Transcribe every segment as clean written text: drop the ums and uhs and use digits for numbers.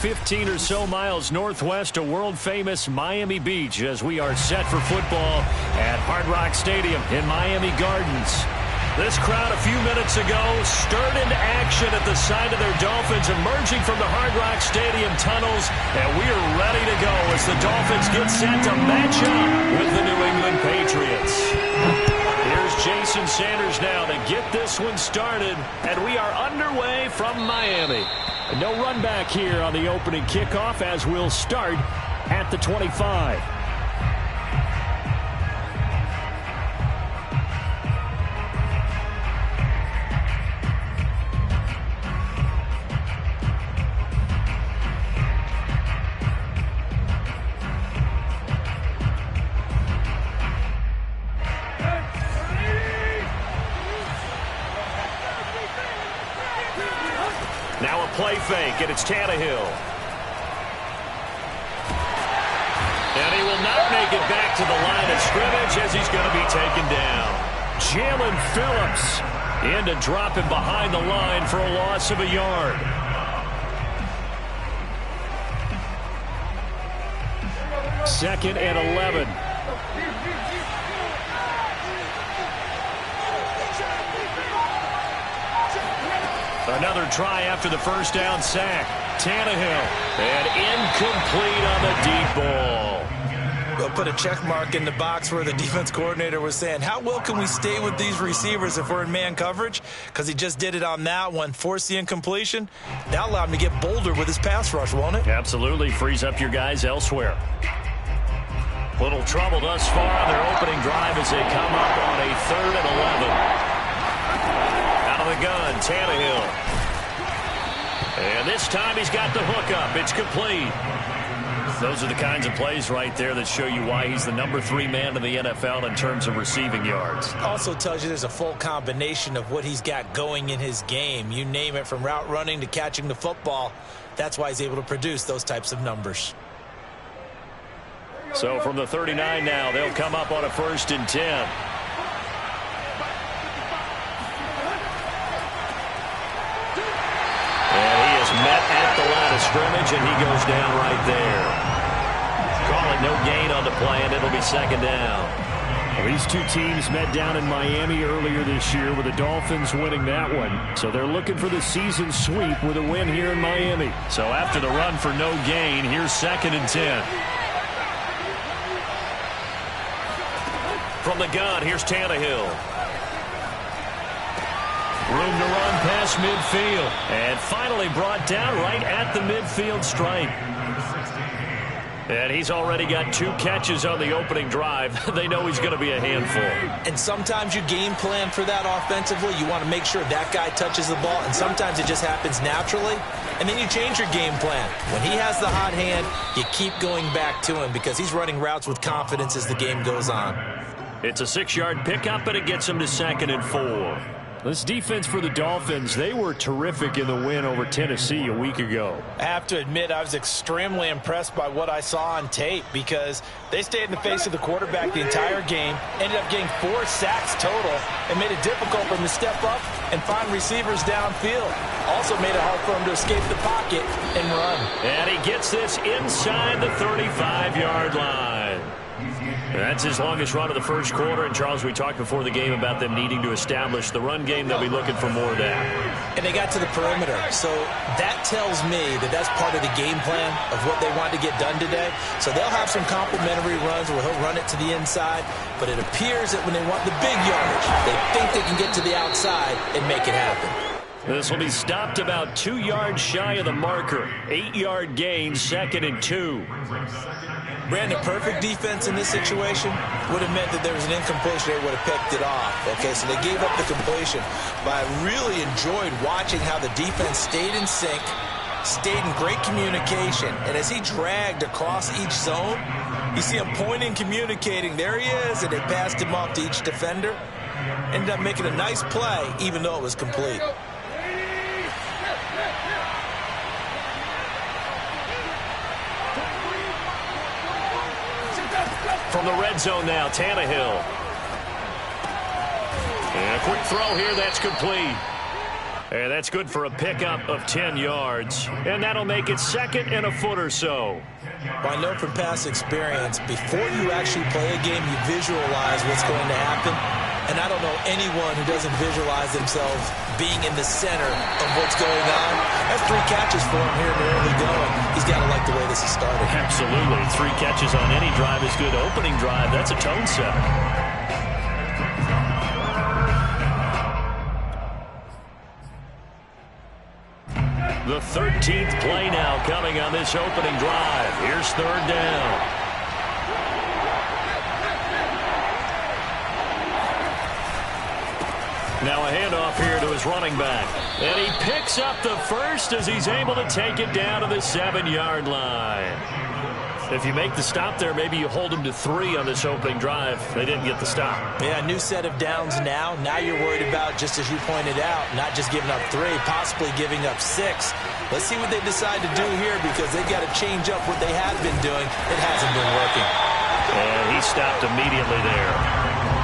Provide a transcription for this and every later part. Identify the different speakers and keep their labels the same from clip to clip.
Speaker 1: 15 or so miles northwest of world-famous Miami Beach as we are set for football at Hard Rock Stadium in Miami Gardens. This crowd a few minutes ago stirred into action at the sight of their Dolphins emerging from the Hard Rock Stadium tunnels, and we are ready to go as the Dolphins get set to match up with the New England Patriots. Here's Jason Sanders now to get this one started, and we are underway from Miami. No run back here on the opening kickoff as we'll start at the 25. Now a play fake, and it's Tannehill. And he will not make it back to the line of scrimmage as he's going to be taken down. Jalen Phillips in to drop him behind the line for a loss of a yard. Second and 11. Another try after the first down sack. Tannehill. And incomplete on the deep ball.
Speaker 2: They'll put a check mark in the box where the defense coordinator was saying, how well can we stay with these receivers if we're in man coverage? Because he just did it on that one, forced the incompletion. That allowed him to get bolder with his pass rush, won't it?
Speaker 1: Absolutely. Frees up your guys elsewhere. Little trouble thus far on their opening drive as they come up on a 3rd and 11. Out of the gun, Tannehill. And this time he's got the hook up. It's complete. Those are the kinds of plays right there that show you why he's the number 3 man in the NFL in terms of receiving yards.
Speaker 2: Also tells you there's a full combination of what he's got going in his game. You name it, from route running to catching the football. That's why he's able to produce those types of numbers.
Speaker 1: So from the 39 now, they'll come up on a 1st and 10. Met at the line of scrimmage, and he goes down right there. Call it no gain on the play, and it'll be 2nd down. Well, these two teams met down in Miami earlier this year with the Dolphins winning that one. So they're looking for the season sweep with a win here in Miami. So after the run for no gain, here's 2nd and 10. From the gun, here's Tannehill. Room to run past midfield. And finally brought down right at the midfield stripe. And he's already got 2 catches on the opening drive. They know he's going to be a handful.
Speaker 2: And sometimes you game plan for that offensively. You want to make sure that guy touches the ball. And sometimes it just happens naturally. And then you change your game plan. When he has the hot hand, you keep going back to him because he's running routes with confidence as the game goes on.
Speaker 1: It's a 6-yard pickup, and it gets him to 2nd and 4. This defense for the Dolphins, they were terrific in the win over Tennessee a week ago.
Speaker 2: I have to admit, I was extremely impressed by what I saw on tape because they stayed in the face of the quarterback the entire game, ended up getting 4 sacks total, and made it difficult for him to step up and find receivers downfield. Also made it hard for him to escape the pocket and run.
Speaker 1: And he gets this inside the 35-yard line. That's his longest run of the first quarter. And, Charles, we talked before the game about them needing to establish the run game. They'll be looking for more of that.
Speaker 2: And they got to the perimeter. So that tells me that that's part of the game plan of what they want to get done today. So they'll have some complimentary runs where he'll run it to the inside. But it appears that when they want the big yardage, they think they can get to the outside and make it happen.
Speaker 1: This will be stopped about 2 yards shy of the marker. 8-yard gain, 2nd and 2.
Speaker 2: Brandon, perfect defense in this situation would have meant that there was an incompletion. They would have picked it off. Okay, so they gave up the completion. But I really enjoyed watching how the defense stayed in sync, stayed in great communication. And as he dragged across each zone, you see him pointing, communicating. There he is, and they passed him off to each defender. Ended up making a nice play, even though it was complete.
Speaker 1: From the red zone now, Tannehill. And a quick throw here, that's complete. And that's good for a pickup of 10 yards. And that'll make it 2nd and a foot or so.
Speaker 2: Well, I know from past experience, before you actually play a game, you visualize what's going to happen. And I don't know anyone who doesn't visualize themselves being in the center of what's going on. That's 3 catches for him here in the early going. He's got to like the way this is started.
Speaker 1: Absolutely. 3 catches on any drive is good. Opening drive, that's a tone setter. The 13th play now coming on this opening drive. Here's 3rd down. Now a handoff here to his running back. And he picks up the first as he's able to take it down to the 7-yard line. If you make the stop there, maybe you hold them to 3 on this opening drive. They didn't get the stop.
Speaker 2: Yeah, new set of downs now. Now you're worried about, just as you pointed out, not just giving up 3, possibly giving up 6. Let's see what they decide to do here because they've got to change up what they have been doing. It hasn't been working.
Speaker 1: And he stopped immediately there.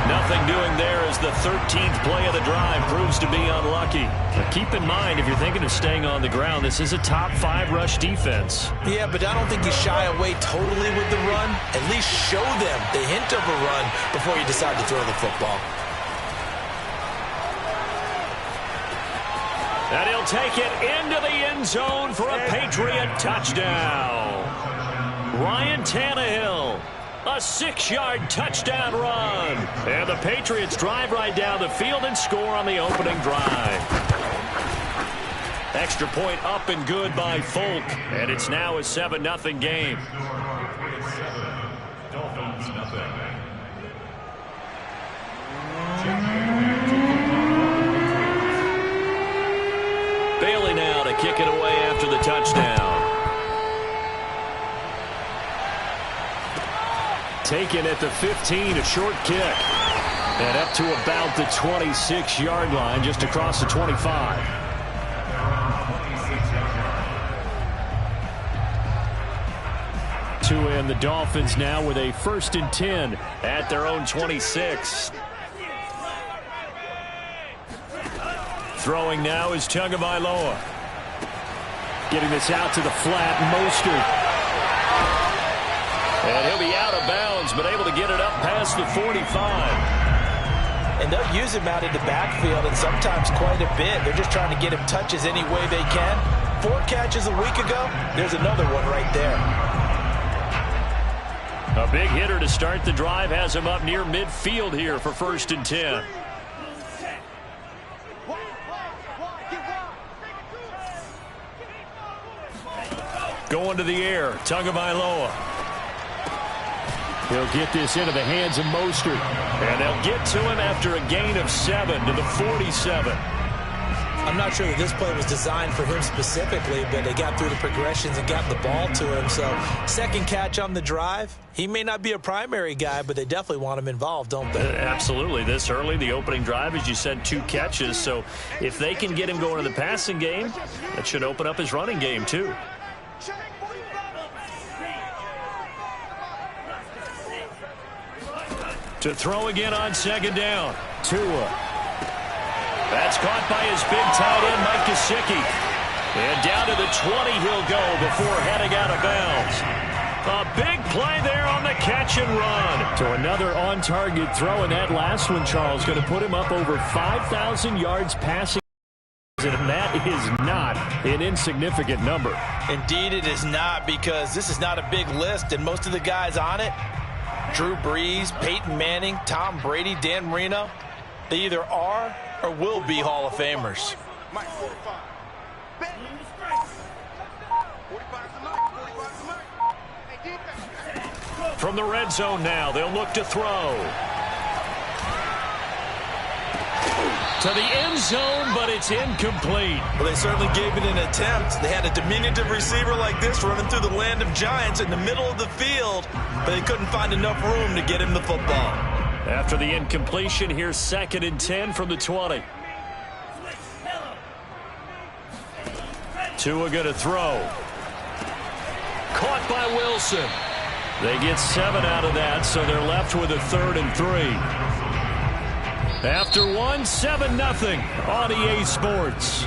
Speaker 1: Nothing doing there as the 13th play of the drive proves to be unlucky. But keep in mind, if you're thinking of staying on the ground, this is a top 5 rush defense.
Speaker 2: Yeah, but I don't think you shy away totally with the run. At least show them the hint of a run before you decide to throw the football.
Speaker 1: And he'll take it into the end zone for a Patriot touchdown. Ryan Tannehill. A 6-yard touchdown run. And the Patriots drive right down the field and score on the opening drive. Extra point up and good by Folk. And it's now a 7-0 game. Bailey now to kick it away after the touchdown. Taken at the 15, a short kick. And up to about the 26-yard line, just across the 25. And the Dolphins now with a 1st and 10 at their own 26. Throwing now is Tagovailoa. Getting this out to the flat, Mostert. And he'll be out of bounds, but able to get it up past the 45.
Speaker 2: And they'll use him out in the backfield, and sometimes quite a bit. They're just trying to get him touches any way they can. 4 catches a week ago. There's another one right there.
Speaker 1: A big hitter to start the drive has him up near midfield here for 1st and 10. Going to the air, Tagovailoa. He'll get this into the hands of Mostert. And they'll get to him after a gain of 7 to the 47.
Speaker 2: I'm not sure that this play was designed for him specifically, but they got through the progressions and got the ball to him. So 2nd catch on the drive. He may not be a primary guy, but they definitely want him involved, don't they?
Speaker 1: Absolutely. This early, the opening drive, as you said, 2 catches. So if they can get him going in the passing game, that should open up his running game too. To throw again on 2nd down. Tua. That's caught by his big tight end, Mike Gesicki. And down to the 20 he'll go before heading out of bounds. A big play there on the catch and run. So another on-target throw, and that last one, Charles, going to put him up over 5,000 yards passing. And that is not an insignificant number.
Speaker 2: Indeed it is not, because this is not a big list, and most of the guys on it, Drew Brees, Peyton Manning, Tom Brady, Dan Marino, they either are or will be Hall of Famers.
Speaker 1: From the red zone now, they'll look to throw. To the end zone, but it's incomplete.
Speaker 2: Well, they certainly gave it an attempt. They had a diminutive receiver like this running through the land of giants in the middle of the field, but they couldn't find enough room to get him the football.
Speaker 1: After the incompletion, here's 2nd and 10 from the 20. Tua going to throw. Caught by Wilson. They get 7 out of that, so they're left with a 3rd and 3. After one, 7-0 on EA Sports.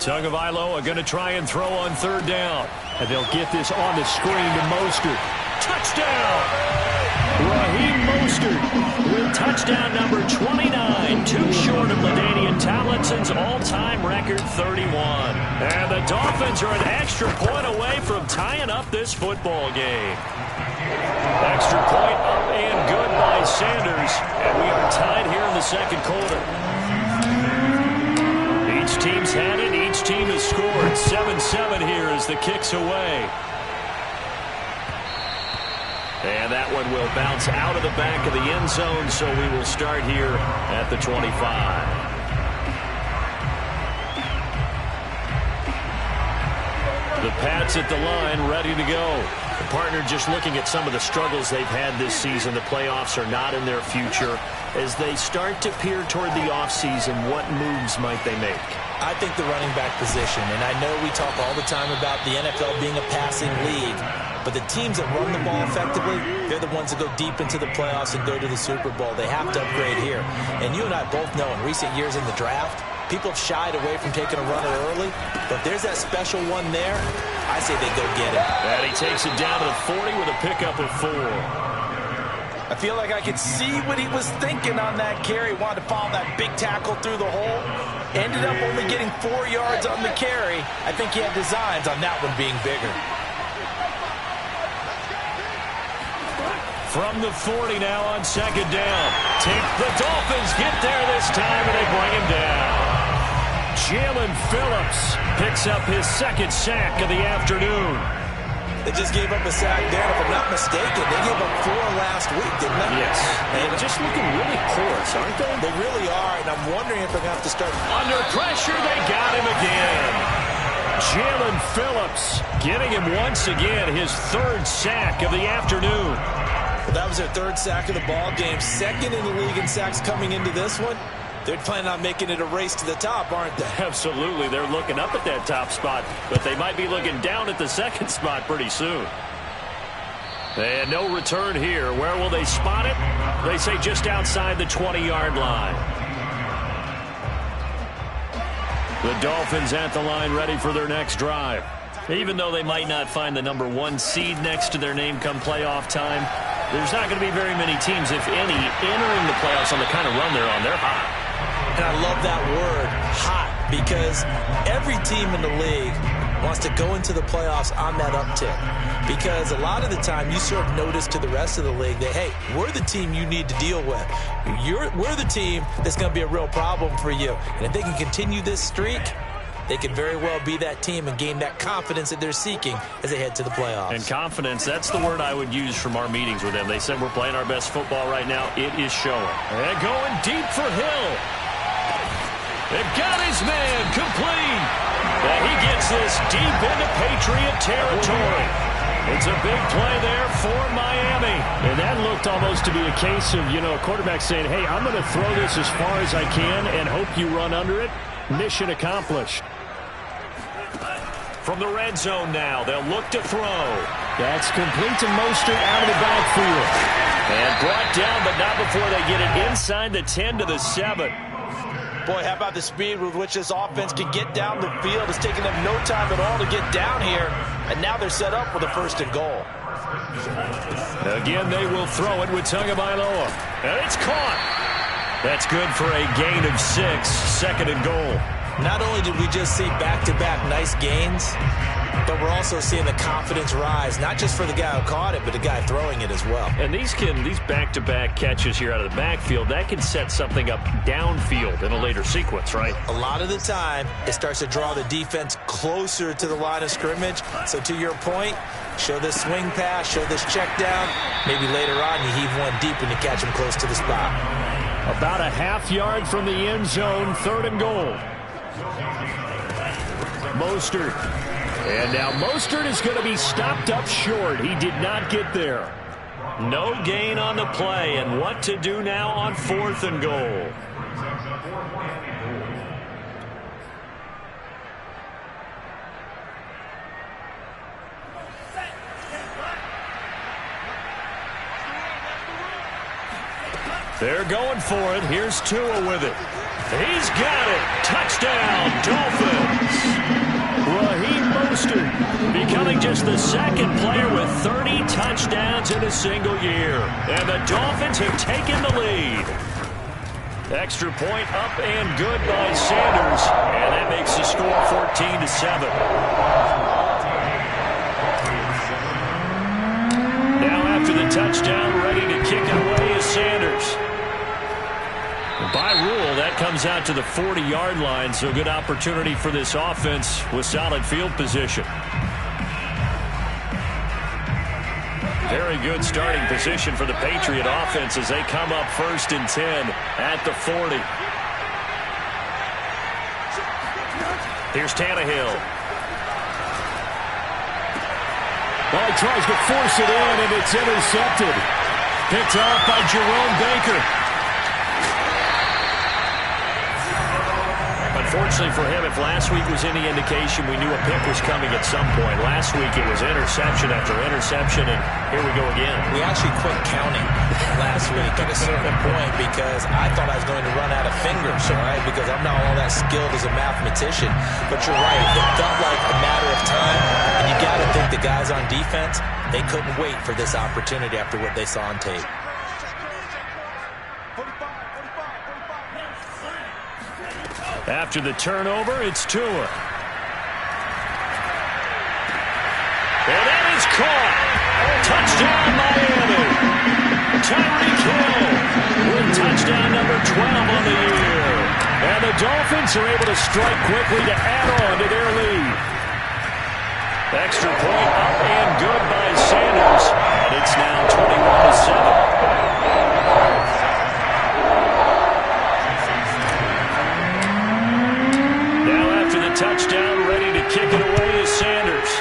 Speaker 1: Tagovailoa going to try and throw on third down. And they'll get this on the screen to Mostert. Touchdown! Raheem Mostert with touchdown number 29. Too short of LaDainian Tomlinson's all-time record 31. And the Dolphins are an extra point away from tying up this football game. Extra point up and good by Sanders. And we are tied here in the second quarter. Each team's had it. Each team has scored. 7-7 here as the kick's away. And that one will bounce out of the back of the end zone, so we will start here at the 25. The Pats at the line, ready to go. The partner just looking at some of the struggles they've had this season. The playoffs are not in their future. As they start to peer toward the offseason, what moves might they make?
Speaker 2: I think the running back position, and I know we talk all the time about the NFL being a passing league, but the teams that run the ball effectively, they're the ones that go deep into the playoffs and go to the Super Bowl. They have to upgrade here. And you and I both know in recent years in the draft, people have shied away from taking a runner early, but if there's that special one there, I say they go get it.
Speaker 1: And he takes it down to the 40 with a pickup of 4.
Speaker 2: I feel like I could see what he was thinking on that carry. Wanted to follow that big tackle through the hole. Ended up only getting 4 yards on the carry. I think he had designs on that one being bigger.
Speaker 1: From the 40 now on second down. The Dolphins get there this time, and they bring him down. Jalen Phillips picks up his second sack of the afternoon.
Speaker 2: They just gave up a sack there, if I'm not mistaken. They gave up 4 last week, didn't they?
Speaker 1: Yes. And just looking really porous, aren't they?
Speaker 2: They really are, and I'm wondering if they're going to have to start.
Speaker 1: Under pressure, they got him again. Jalen Phillips getting him once again, his 3rd sack of the afternoon.
Speaker 2: Well, that was their 3rd sack of the ball game. 2nd in the league in sacks coming into this one. They're planning on making it a race to the top, aren't they?
Speaker 1: Absolutely. They're looking up at that top spot, but they might be looking down at the second spot pretty soon. And no return here. Where will they spot it? They say just outside the 20-yard line. The Dolphins at the line, ready for their next drive. Even though they might not find the number 1 seed next to their name come playoff time, there's not going to be very many teams, if any, entering the playoffs on the kind of run they're on. They're hot.
Speaker 2: And I love that word, hot, because every team in the league wants to go into the playoffs on that uptick. Because a lot of the time you serve notice to the rest of the league that, hey, we're the team you need to deal with. We're the team that's going to be a real problem for you. And if they can continue this streak, they could very well be that team and gain that confidence that they're seeking as they head to the playoffs.
Speaker 1: And confidence, that's the word I would use from our meetings with them. They said we're playing our best football right now. It is showing. And going deep for Hill. They've got his man complete. And he gets this deep into Patriot territory. It's a big play there for Miami. And that looked almost to be a case of, a quarterback saying, hey, I'm going to throw this as far as I can and hope you run under it. Mission accomplished. From the red zone now, they'll look to throw. That's complete to Mostert out of the backfield. And brought down, but not before they get it inside the 10 to the 7.
Speaker 2: Boy, how about the speed with which this offense can get down the field? It's taking them no time at all to get down here. And now they're set up for the 1st and goal.
Speaker 1: Again, they will throw it with Tagovailoa. And it's caught. That's good for a gain of 6, 2nd and goal.
Speaker 2: Not only did we just see back-to-back nice gains, but we're also seeing the confidence rise, not just for the guy who caught it, but the guy throwing it as well.
Speaker 1: And these back-to-back catches here out of the backfield, that can set something up downfield in a later sequence, right?
Speaker 2: A lot of the time, it starts to draw the defense closer to the line of scrimmage. So to your point, Show this swing pass, show this check down. Maybe later on you heave one deep and you catch him close to the spot.
Speaker 1: About a half yard from the end zone, 3rd and goal. Mostert. And now Mostert is going to be stopped up short. He did not get there. No gain on the play, and what to do now on 4th and goal. They're going for it. Here's Tua with it. He's got it. Touchdown, Dolphins. Raheem Mostert becoming just the 2nd player with 30 touchdowns in a single year. And the Dolphins have taken the lead. Extra point up and good by Sanders. And that makes the score 14-7. Now after the touchdown, ready to kick it away is Sanders. By rule, that comes out to the 40-yard line, so good opportunity for this offense with solid field position. Very good starting position for the Patriot offense as they come up 1st and 10 at the 40. Here's Tannehill.
Speaker 3: Well, he tries to force it in, and it's intercepted. Picked off by Jerome Baker.
Speaker 1: Unfortunately for him, if last week was any indication, we knew a pick was coming at some point. Last week it was interception after interception, and here we go again.
Speaker 2: We actually quit counting last week at a certain point because I thought I was going to run out of fingers, all right, because I'm not all that skilled as a mathematician. But you're right, it felt like a matter of time, and you got to think the guys on defense, they couldn't wait for this opportunity after what they saw on tape.
Speaker 1: After the turnover, it's Tua. And that is caught. Touchdown, Miami. Tyreek Hill with touchdown number 12 on the year. And the Dolphins are able to strike quickly to add on to their lead. Extra point up and good by Sanders. And it's now 21-7. Touchdown, ready to kick it away is Sanders.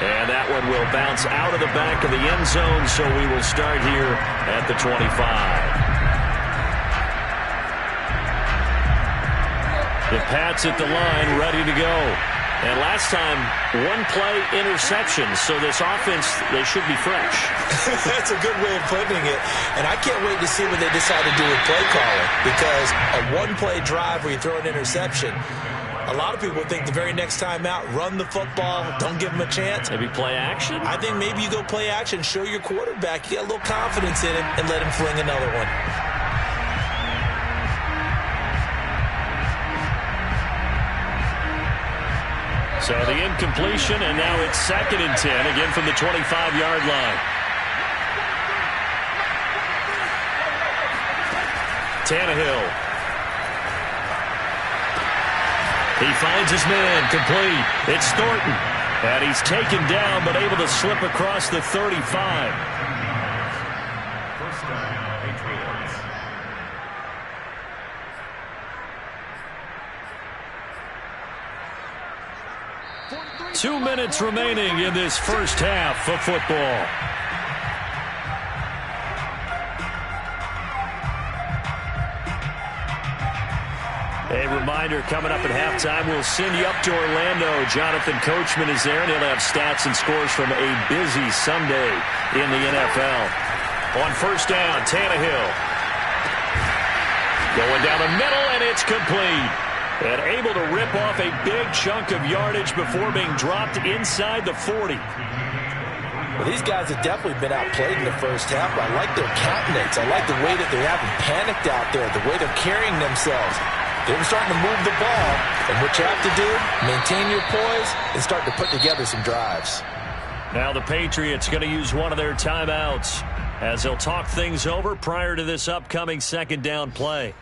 Speaker 1: And that one will bounce out of the back of the end zone, so we will start here at the 25. The Pats at the line, ready to go. And last time, 1-play interception, so this offense, they should be fresh.
Speaker 2: That's a good way of putting it. And I can't wait to see what they decide to do with play calling, because a 1-play drive where you throw an interception, a lot of people think the very next time out, run the football, don't give them a chance.
Speaker 1: Maybe play action?
Speaker 2: I think maybe you go play action, show your quarterback, you got a little confidence in him, and let him fling another one.
Speaker 1: So the incompletion, and now it's 2nd and 10, again from the 25-yard line. Tannehill. He finds his man, complete. It's Thornton. And he's taken down, but able to slip across the 35.
Speaker 3: First down, Patriots.
Speaker 1: 2 minutes remaining in this first half of football. A reminder, coming up at halftime, we'll send you up to Orlando. Jonathan Coachman is there, and he'll have stats and scores from a busy Sunday in the NFL. On first down, Tannehill. Going down the middle, and it's complete. And able to rip off a big chunk of yardage before being dropped inside the 40.
Speaker 2: Well, these guys have definitely been outplayed in the first half. I like their countenance. I like the way that they haven't panicked out there, the way they're carrying themselves. They're starting to move the ball, and what you have to do, maintain your poise and start to put together some drives.
Speaker 1: Now the Patriots going to use one of their timeouts as they'll talk things over prior to this upcoming second down play.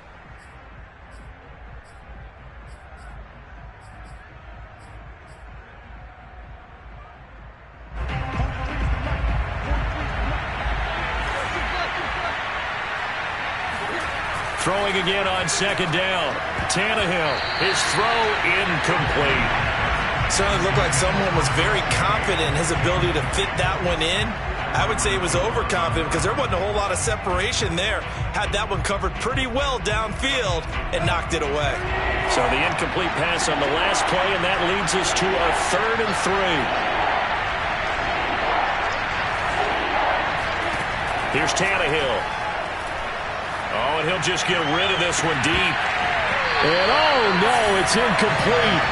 Speaker 1: Throwing again on second down. Tannehill, his throw incomplete.
Speaker 2: Certainly looked like someone was very confident in his ability to fit that one in. I would say he was overconfident because there wasn't a whole lot of separation there. Had that one covered pretty well downfield and knocked it away.
Speaker 1: So the incomplete pass on the last play, and that leads us to a 3rd and 3. Here's Tannehill. Oh, and he'll just get rid of this one deep.
Speaker 3: And oh no, it's incomplete.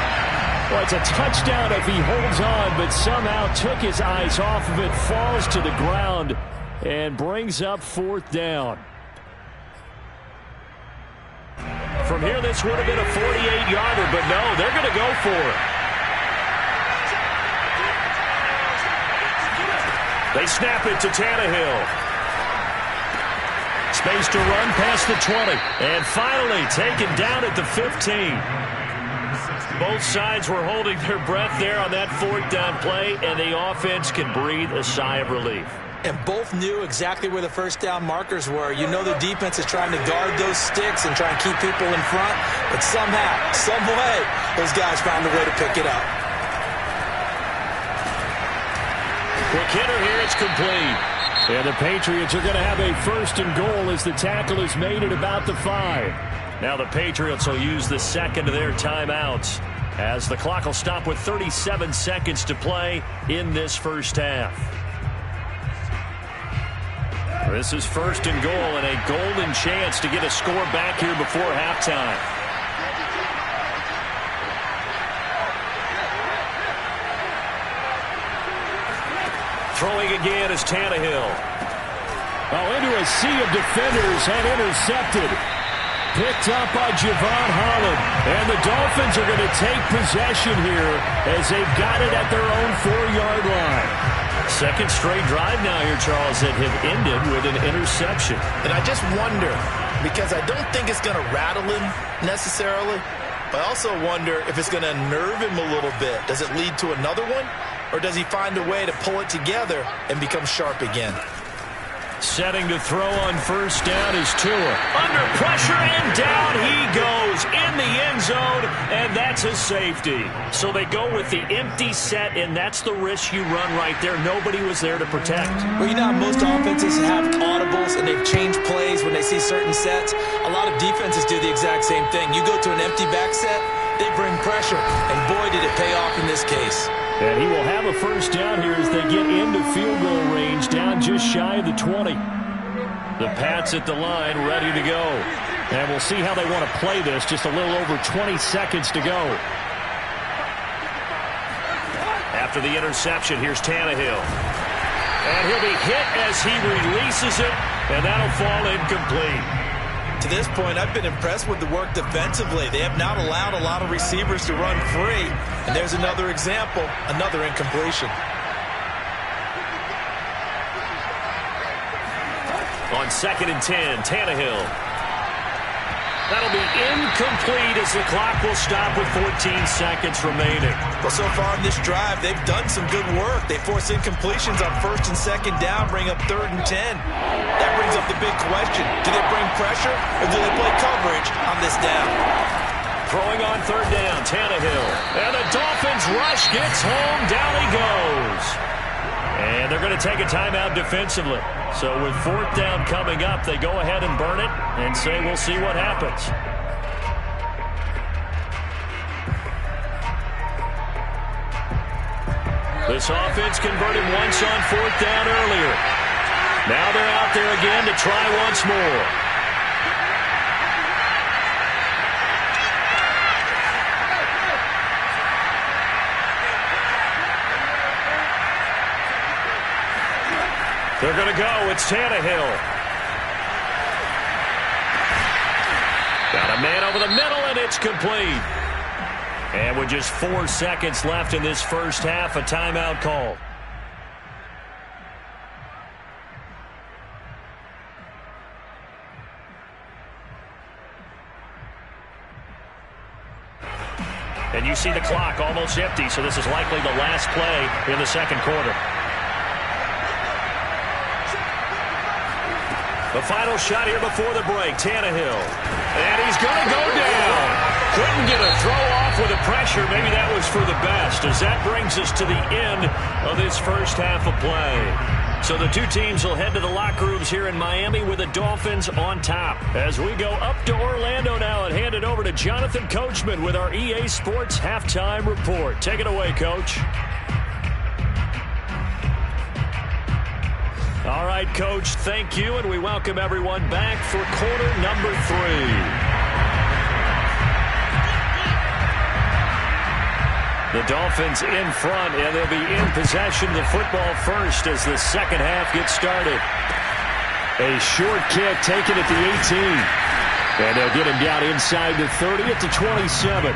Speaker 3: Well, it's a touchdown if he holds on, but somehow took his eyes off of it, falls to the ground, and brings up 4th down.
Speaker 1: From here, this would have been a 48-yarder, but no, they're going to go for it. They snap it to Tannehill. Space to run past the 20. And finally taken down at the 15. Both sides were holding their breath there on that 4th down play, and the offense can breathe a sigh of relief.
Speaker 2: And both knew exactly where the first down markers were. You know the defense is trying to guard those sticks and try and keep people in front, but somehow, some way, those guys found a way to pick it up.
Speaker 1: Quick hitter here, it's complete.
Speaker 3: And the Patriots are going to have a 1st and goal as the tackle is made at about the 5.
Speaker 1: Now the Patriots will use the second of their timeouts as the clock will stop with 37 seconds to play in this first half. This is 1st and goal and a golden chance to get a score back here before halftime. Throwing again is Tannehill.
Speaker 3: Oh, into a sea of defenders and intercepted. Picked up by Javon Holland. And the Dolphins are going to take possession here as they've got it at their own 4-yard line.
Speaker 1: Second straight drive now here, Charles, that have ended with an interception.
Speaker 2: And I just wonder, because I don't think it's going to rattle him necessarily, but I also wonder if it's going to unnerve him a little bit. Does it lead to another one? Or does he find a way to pull it together and become sharp again?
Speaker 1: Setting to throw on first down is Tua. Under pressure, and down he goes in the end zone, and that's a safety. So they go with the empty set, and that's the risk you run right there. Nobody was there to protect.
Speaker 2: Well, you know how most offenses have audibles, and they've changed plays when they see certain sets. A lot of defenses do the exact same thing. You go to an empty back set, they bring pressure, and boy, did it pay off in this case.
Speaker 3: And he will have a first down here as they get into field goal range, down just shy of the 20.
Speaker 1: The Pats at the line, ready to go.
Speaker 3: And we'll see how they want to play this. Just a little over 20 seconds to go.
Speaker 1: After the interception, here's Tannehill. And he'll be hit as he releases it, and that'll fall incomplete.
Speaker 2: To this point, I've been impressed with the work defensively. They have not allowed a lot of receivers to run free. And there's another example, another incompletion.
Speaker 1: On 2nd and 10, Tannehill. That'll be incomplete as the clock will stop with 14 seconds remaining.
Speaker 2: Well, so far in this drive, they've done some good work. They force incompletions on 1st and 2nd down, bring up 3rd and 10. That brings up the big question. Do they bring pressure or do they play coverage on this down?
Speaker 1: Throwing on 3rd down, Tannehill. And the Dolphins rush gets home. Down he goes. And they're going to take a timeout defensively. So with 4th down coming up, they go ahead and burn it and say we'll see what happens. This offense converted once on 4th down earlier. Now they're out there again to try once more. They're going to go. It's Tannehill. Got a man over the middle, and it's complete. And with just 4 seconds left in this first half, a timeout call. And you see the clock almost empty, so this is likely the last play in the second quarter. The final shot here before the break, Tannehill. And he's going to go down. Couldn't get a throw off with the pressure. Maybe that was for the best, as that brings us to the end of this first half of play. So the two teams will head to the locker rooms here in Miami with the Dolphins on top. As we go up to Orlando now and hand it over to Jonathan Coachman with our EA Sports Halftime Report. Take it away, Coach. All right, Coach, thank you, and we welcome everyone back for quarter number 3. The Dolphins in front, and they'll be in possession of the football first as the second half gets started. A short kick taken at the 18. And they'll get him down inside the 30 at the 27.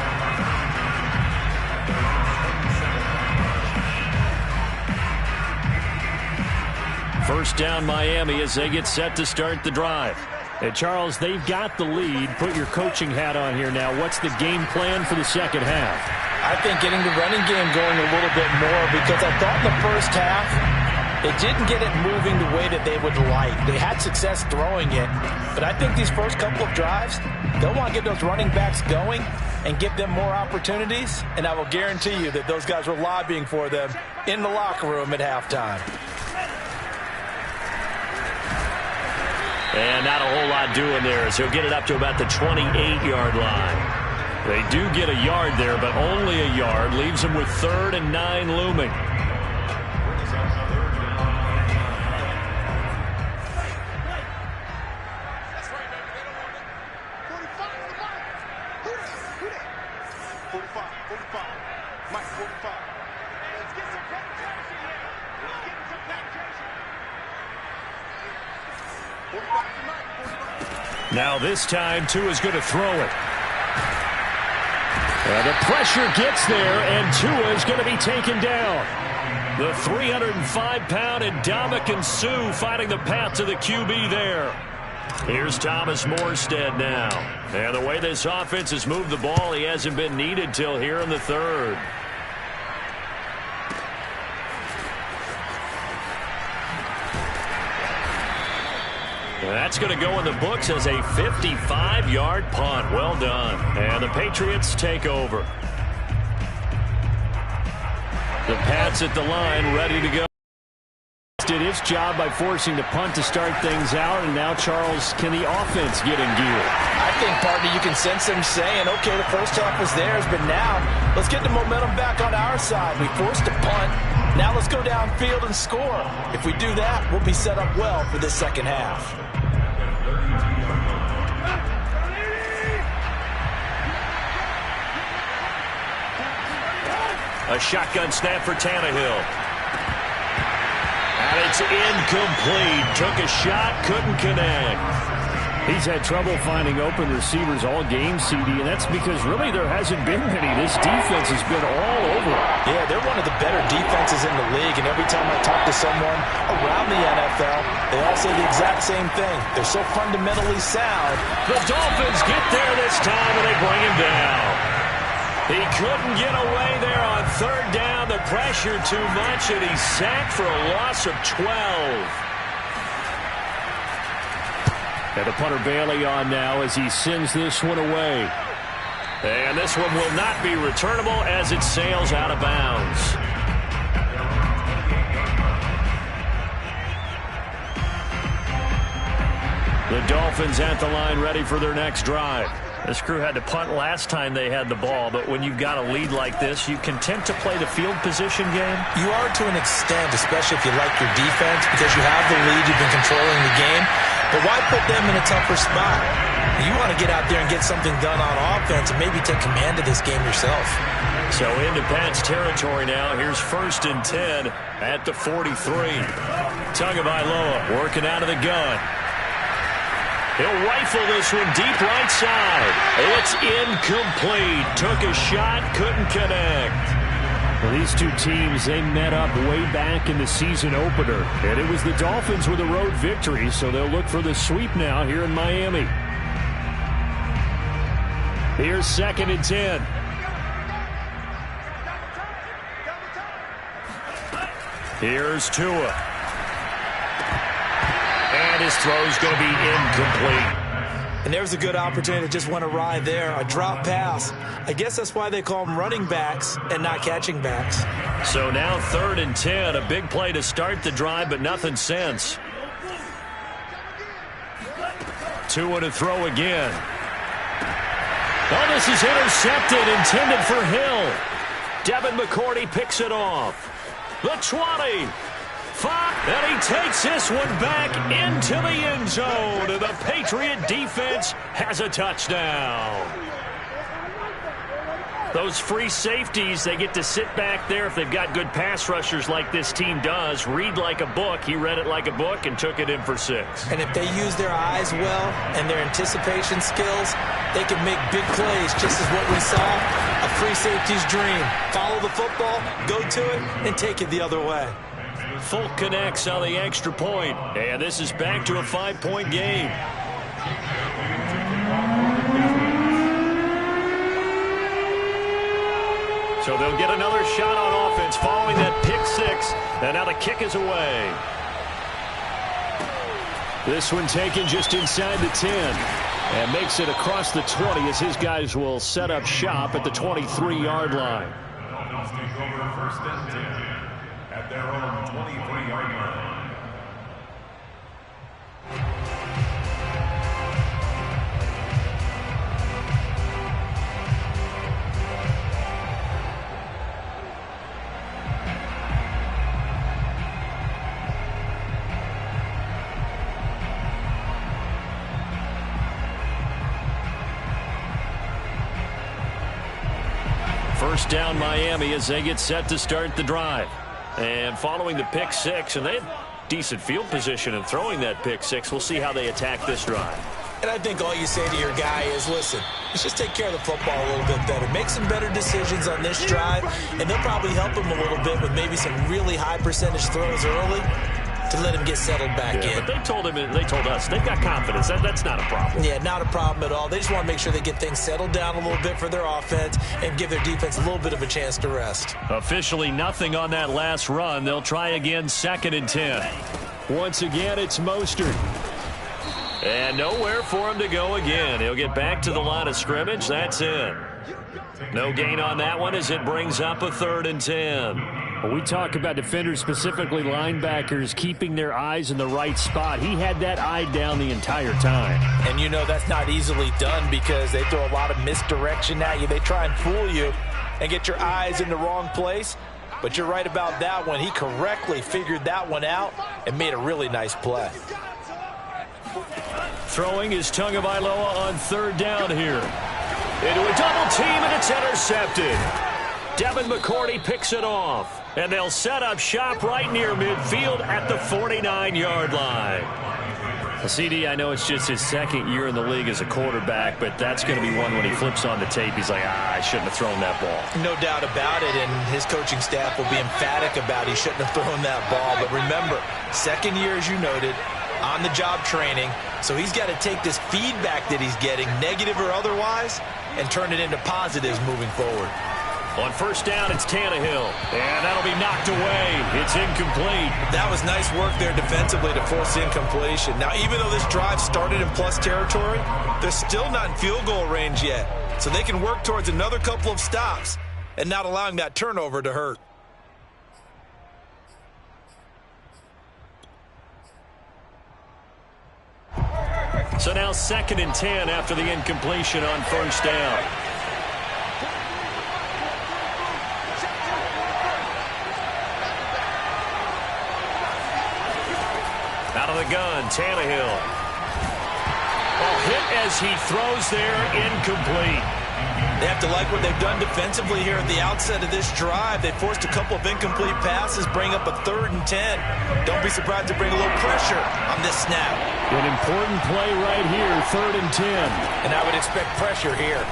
Speaker 1: First down Miami as they get set to start the drive. And Charles, they've got the lead. Put your coaching hat on here now. What's the game plan for the second half?
Speaker 2: I think getting the running game going a little bit more, because I thought in the first half they didn't get it moving the way that they would like. They had success throwing it, but I think these first couple of drives, they'll want to get those running backs going and give them more opportunities, and I will guarantee you that those guys were lobbying for them in the locker room at halftime.
Speaker 1: And not a whole lot doing there, as he'll get it up to about the 28-yard line. They do get a yard there, but only a yard. Leaves them with 3rd and 9 looming. Now this time, Tua is going to throw it. And the pressure gets there, and Tua is going to be taken down. The 305-pound Ndamukong Suh finding the path to the QB there. Here's Thomas Morstead now. And the way this offense has moved the ball, he hasn't been needed till here in the 3rd. That's going to go in the books as a 55-yard punt. Well done. And the Patriots take over. The Pats at the line, ready to go. Did his job by forcing the punt to start things out, and now, Charles, can the offense get in gear?
Speaker 2: I think, partner, you can sense them saying, okay, the first half was theirs, but now let's get the momentum back on our side. We forced a punt. Now let's go downfield and score. If we do that, we'll be set up well for this second half.
Speaker 1: A shotgun snap for Tannehill. And it's incomplete. Took a shot, couldn't connect.
Speaker 3: He's had trouble finding open receivers all game, CD, and that's because really there hasn't been many. This defense has been all over it.
Speaker 2: Yeah, they're one of the better defenses in the league, and every time I talk to someone around the NFL, they all say the exact same thing. They're so fundamentally sound.
Speaker 1: The Dolphins get there this time, and they bring him down. He couldn't get away there on 3rd down. The pressure too much, and he's sacked for a loss of 12.
Speaker 3: And the punter Bailey on now as he sends this one away.
Speaker 1: And this one will not be returnable as it sails out of bounds. The Dolphins at the line, ready for their next drive. This crew had to punt last time they had the ball, but when you've got a lead like this, you content to play the field position game?
Speaker 2: You are to an extent, especially if you like your defense, because you have the lead, you've been controlling the game. But why put them in a tougher spot? You want to get out there and get something done on offense and maybe take command of this game yourself.
Speaker 1: So into Pats territory now. Here's 1st and 10 at the 43. Tagovailoa working out of the gun. He'll rifle this one deep right side. It's incomplete. Took a shot, couldn't connect.
Speaker 3: Well, these two teams, they met up way back in the season opener. And it was the Dolphins with a road victory, so they'll look for the sweep now here in Miami. Here's 2nd and 10. Here's Tua. And
Speaker 1: his throw is going to be incomplete.
Speaker 2: And there's a good opportunity to just went awry there. A drop pass. I guess that's why they call them running backs and not catching backs.
Speaker 1: So now 3rd and 10. A big play to start the drive, but nothing since. 2 to throw again. Oh, this is intercepted, intended for Hill. Devin McCourty picks it off. The 20. 5, and he takes this one back into the end zone. And the Patriot defense has a touchdown. Those free safeties, they get to sit back there if they've got good pass rushers like this team does. Read like a book. He read it like a book and took it in for 6.
Speaker 2: And if they use their eyes well and their anticipation skills, they can make big plays, just as what we saw. A free safety's dream. Follow the football, go to it, and take it the other way.
Speaker 1: Folk connects on the extra point, and this is back to a 5-point game. So they'll get another shot on offense following that pick 6, and now the kick is away. This one taken just inside the 10, and makes it across the 20 as his guys will set up shop at the 23-yard line.
Speaker 4: Take over 1st and 10 at their own 23-yard line.
Speaker 1: First down Miami as they get set to start the drive. And following the pick 6, and they had decent field position in throwing that pick 6. We'll see how they attack this drive.
Speaker 2: And I think all you say to your guy is, listen, let's just take care of the football a little bit better. Make some better decisions on this drive, and they'll probably help him a little bit with maybe some really high percentage throws early to let him get settled back in.
Speaker 1: But they told him, they told us, they've got confidence. That's not a problem.
Speaker 2: Yeah, not a problem at all. They just want to make sure they get things settled down a little bit for their offense and give their defense a little bit of a chance to rest.
Speaker 1: Officially nothing on that last run. They'll try again 2nd and 10.
Speaker 3: Once again, it's Mostert.
Speaker 1: And nowhere for him to go again. He'll get back to the line of scrimmage. That's it. No gain on that one as it brings up a 3rd and 10.
Speaker 3: When we talk about defenders, specifically linebackers, keeping their eyes in the right spot, he had that eye down the entire time.
Speaker 2: And you know that's not easily done because they throw a lot of misdirection at you. They try and fool you and get your eyes in the wrong place. But you're right about that one. He correctly figured that one out and made a really nice play.
Speaker 1: Throwing is Tagovailoa on 3rd down here. Into a double team, and it's intercepted. Devin McCourty picks it off. And they'll set up shop right near midfield at the 49-yard line. CD, I know it's just his 2nd year in the league as a quarterback, but that's going to be one when he flips on the tape. He's like, I shouldn't have thrown that ball.
Speaker 2: No doubt about it, and his coaching staff will be emphatic about he shouldn't have thrown that ball. But remember, 2nd year, as you noted, on-the-job training, so he's got to take this feedback that he's getting, negative or otherwise, and turn it into positives moving forward.
Speaker 1: On 1st down, it's Tannehill, and that'll be knocked away. It's incomplete.
Speaker 2: That was nice work there defensively to force incompletion. Now, even though this drive started in plus territory, they're still not in field goal range yet, so they can work towards another couple of stops and not allowing that turnover to hurt.
Speaker 1: So now 2nd and 10 after the incompletion on 1st down. Out of the gun, Tannehill. Oh, hit as he throws there, incomplete.
Speaker 2: They have to like what they've done defensively here at the outset of this drive. They forced a couple of incomplete passes, bring up a 3rd and 10. Don't be surprised to bring a little pressure on this snap.
Speaker 3: An important play right here, 3rd and 10.
Speaker 2: And I would expect pressure here.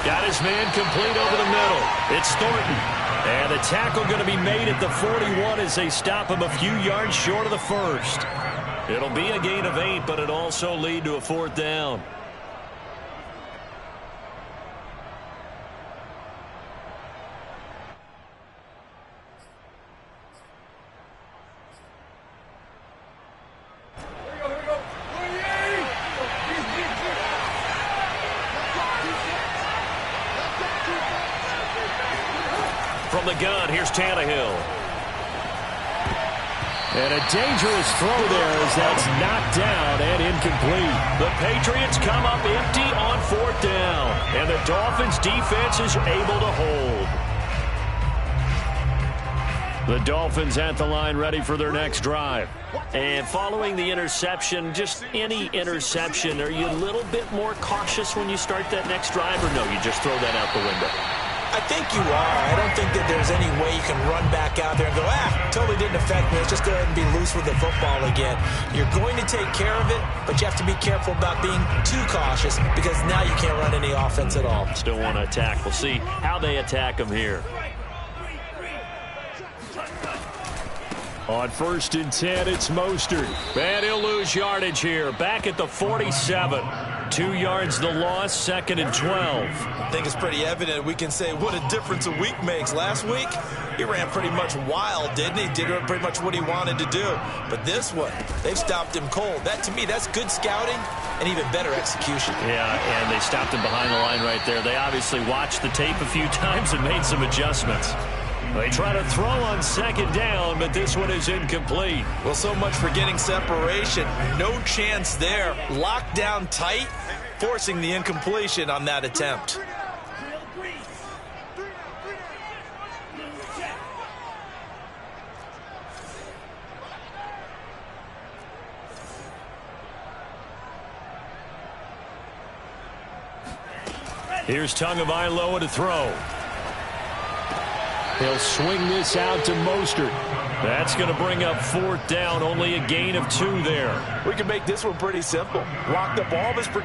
Speaker 1: Got his man complete over the middle. It's Thornton. And the tackle going to be made at the 41 as they stop him a few yards short of the 1st. It'll be a gain of 8, but it'll also lead to a 4th down. from the gun. Here's Tannehill.
Speaker 3: And a dangerous throw there as that's knocked down and incomplete.
Speaker 1: The Patriots come up empty on 4th down. And the Dolphins defense is able to hold. The Dolphins at the line ready for their next drive. And following the interception, just any interception, are you a little bit more cautious when you start that next drive, or no, you just throw that out the window?
Speaker 2: I think you are. I don't think that there's any way you can run back out there and go, totally didn't affect me. Let's just go ahead and be loose with the football again. You're going to take care of it, but you have to be careful about being too cautious because now you can't run any offense at all.
Speaker 1: Still want to attack. We'll see how they attack them here.
Speaker 3: On 1st and 10, it's Mostert.
Speaker 1: And he'll lose yardage here. Back at the 47. 2 yards the loss, 2nd and 12.
Speaker 2: I think it's pretty evident we can say what a difference a week makes. Last week, he ran pretty much wild, didn't he? Did pretty much what he wanted to do. But this one, they've stopped him cold. That, to me, that's good scouting and even better execution.
Speaker 1: Yeah, and they stopped him behind the line right there. They obviously watched the tape a few times and made some adjustments. They try to throw on 2nd down, but this one is incomplete.
Speaker 2: Well, so much for getting separation. No chance there. Locked down tight, forcing the incompletion on that attempt.
Speaker 1: Here's Tagovailoa to throw.
Speaker 3: He'll swing this out to Mostert.
Speaker 1: That's going to bring up 4th down, only a gain of 2 there.
Speaker 2: We can make this one pretty simple. Lock up all of his progression.